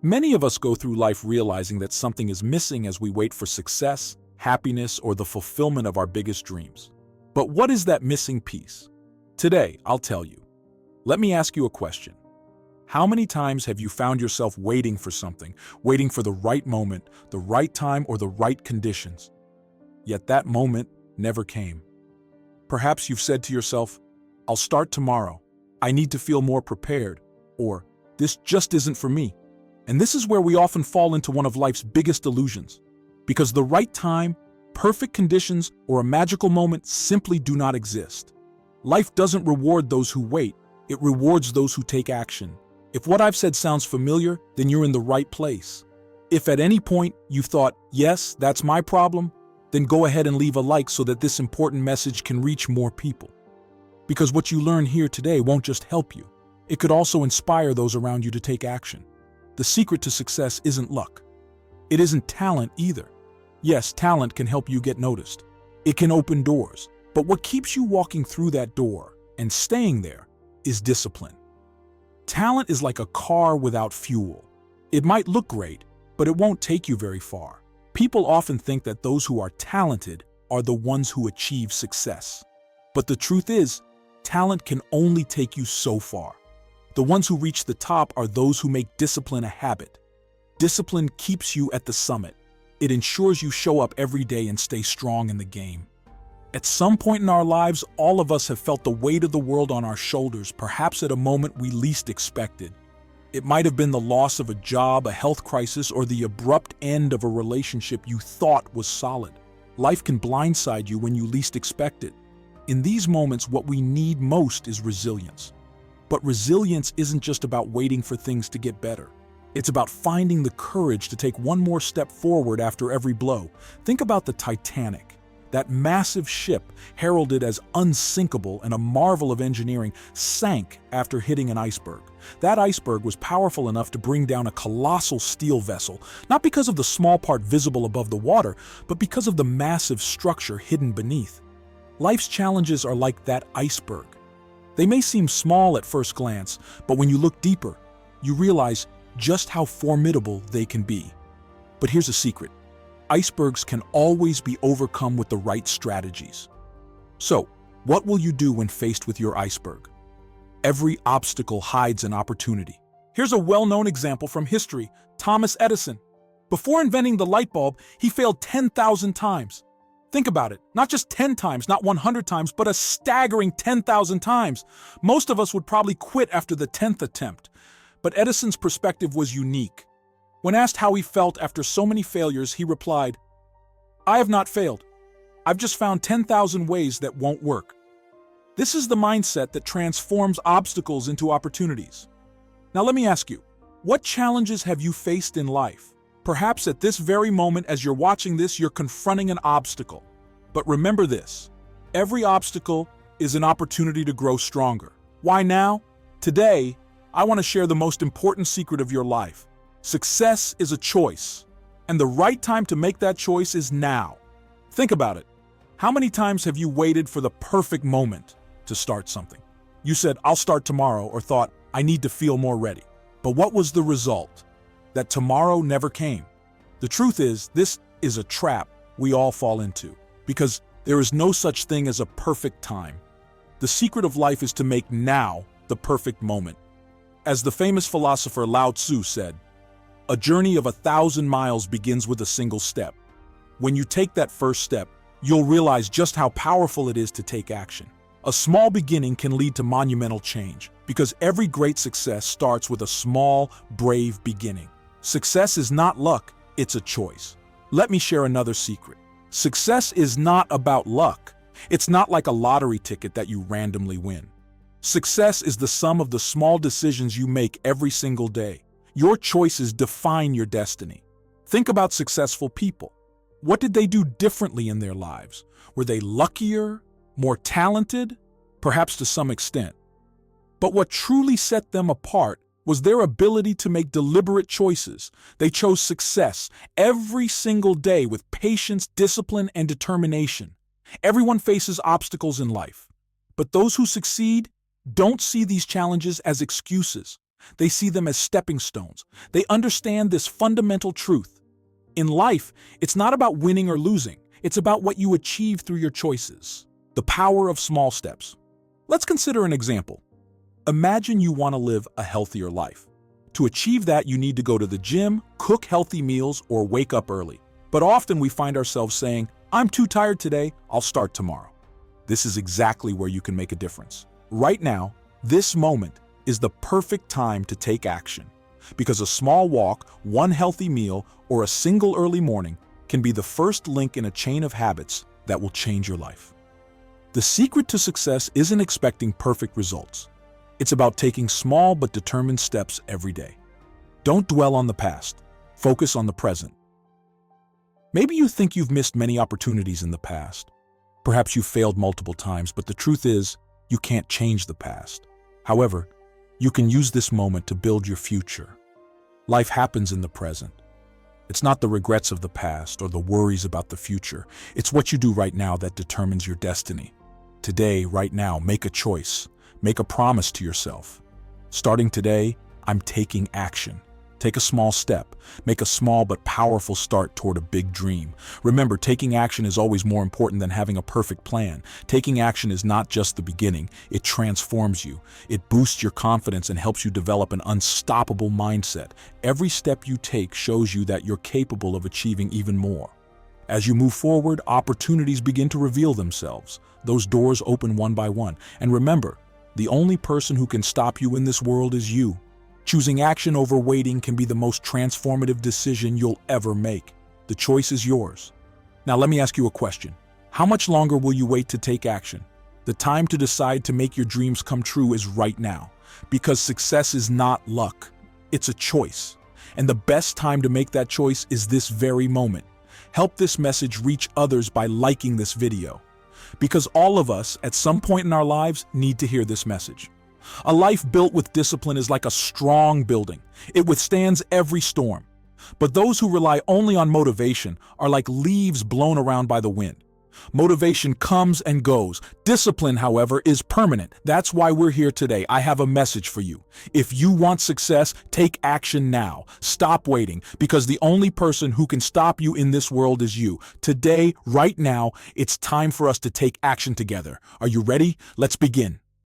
Many of us go through life realizing that something is missing as we wait for success, happiness, or the fulfillment of our biggest dreams. But what is that missing piece? Today, I'll tell you. Let me ask you a question. How many times have you found yourself waiting for something, waiting for the right moment, the right time, or the right conditions? Yet that moment never came. Perhaps you've said to yourself, "I'll start tomorrow. I need to feel more prepared," or "This just isn't for me." And this is where we often fall into one of life's biggest illusions. Because the right time, perfect conditions, or a magical moment simply do not exist. Life doesn't reward those who wait, it rewards those who take action. If what I've said sounds familiar, then you're in the right place. If at any point you've thought, "Yes, that's my problem," then go ahead and leave a like so that this important message can reach more people. Because what you learn here today won't just help you, it could also inspire those around you to take action. The secret to success isn't luck. It isn't talent either. Yes, talent can help you get noticed. It can open doors. But what keeps you walking through that door and staying there is discipline. Talent is like a car without fuel. It might look great, but it won't take you very far. People often think that those who are talented are the ones who achieve success. But the truth is, talent can only take you so far. The ones who reach the top are those who make discipline a habit. Discipline keeps you at the summit. It ensures you show up every day and stay strong in the game. At some point in our lives, all of us have felt the weight of the world on our shoulders, perhaps at a moment we least expected. It might have been the loss of a job, a health crisis, or the abrupt end of a relationship you thought was solid. Life can blindside you when you least expect it. In these moments, what we need most is resilience. But resilience isn't just about waiting for things to get better. It's about finding the courage to take one more step forward after every blow. Think about the Titanic. That massive ship, heralded as unsinkable and a marvel of engineering, sank after hitting an iceberg. That iceberg was powerful enough to bring down a colossal steel vessel, not because of the small part visible above the water, but because of the massive structure hidden beneath. Life's challenges are like that iceberg. They may seem small at first glance, but when you look deeper, you realize just how formidable they can be. But here's a secret. Icebergs can always be overcome with the right strategies. So, what will you do when faced with your iceberg? Every obstacle hides an opportunity. Here's a well-known example from history, Thomas Edison. Before inventing the light bulb, he failed 10,000 times. Think about it, not just 10 times, not 100 times, but a staggering 10,000 times. Most of us would probably quit after the 10th attempt. But Edison's perspective was unique. When asked how he felt after so many failures, he replied, "I have not failed. I've just found 10,000 ways that won't work." This is the mindset that transforms obstacles into opportunities. Now let me ask you, what challenges have you faced in life? Perhaps at this very moment as you're watching this, you're confronting an obstacle. But remember this, every obstacle is an opportunity to grow stronger. Why now? Today, I want to share the most important secret of your life. Success is a choice, and the right time to make that choice is now. Think about it. How many times have you waited for the perfect moment to start something? You said, "I'll start tomorrow," or thought, "I need to feel more ready." But what was the result? That tomorrow never came. The truth is, this is a trap we all fall into, because there is no such thing as a perfect time. The secret of life is to make now the perfect moment. As the famous philosopher Lao Tzu said, "A journey of 1,000 miles begins with a single step." When you take that first step, you'll realize just how powerful it is to take action. A small beginning can lead to monumental change, because every great success starts with a small, brave beginning. Success is not luck, it's a choice. Let me share another secret. Success is not about luck. It's not like a lottery ticket that you randomly win. Success is the sum of the small decisions you make every single day. Your choices define your destiny. Think about successful people. What did they do differently in their lives? Were they luckier, more talented? Perhaps to some extent. But what truly set them apart was their ability to make deliberate choices. They chose success every single day with patience, discipline, and determination. Everyone faces obstacles in life, but those who succeed don't see these challenges as excuses. They see them as stepping stones. They understand this fundamental truth. In life, it's not about winning or losing. It's about what you achieve through your choices. The power of small steps. Let's consider an example. Imagine you want to live a healthier life. To achieve that, you need to go to the gym, cook healthy meals, or wake up early. But often we find ourselves saying, "I'm too tired today, I'll start tomorrow." This is exactly where you can make a difference. Right now, this moment is the perfect time to take action. Because a small walk, one healthy meal, or a single early morning can be the first link in a chain of habits that will change your life. The secret to success isn't expecting perfect results. It's about taking small but determined steps every day. Don't dwell on the past. Focus on the present. Maybe you think you've missed many opportunities in the past. Perhaps you've failed multiple times, but the truth is, you can't change the past. However, you can use this moment to build your future. Life happens in the present. It's not the regrets of the past or the worries about the future. It's what you do right now that determines your destiny. Today, right now, make a choice. Make a promise to yourself. Starting today, I'm taking action. Take a small step. Make a small but powerful start toward a big dream. Remember, taking action is always more important than having a perfect plan. Taking action is not just the beginning. It transforms you. It boosts your confidence and helps you develop an unstoppable mindset. Every step you take shows you that you're capable of achieving even more. As you move forward, opportunities begin to reveal themselves. Those doors open one by one. And remember, the only person who can stop you in this world is you. Choosing action over waiting can be the most transformative decision you'll ever make. The choice is yours. Now let me ask you a question. How much longer will you wait to take action? The time to decide to make your dreams come true is right now. Because success is not luck. It's a choice. And the best time to make that choice is this very moment. Help this message reach others by liking this video. Because all of us, at some point in our lives, need to hear this message. A life built with discipline is like a strong building. It withstands every storm. But those who rely only on motivation are like leaves blown around by the wind. Motivation comes and goes. Discipline, however, is permanent. That's why we're here today. I have a message for you. If you want success, take action now. Stop waiting, because the only person who can stop you in this world is you. Today, right now, it's time for us to take action together. Are you ready? Let's begin.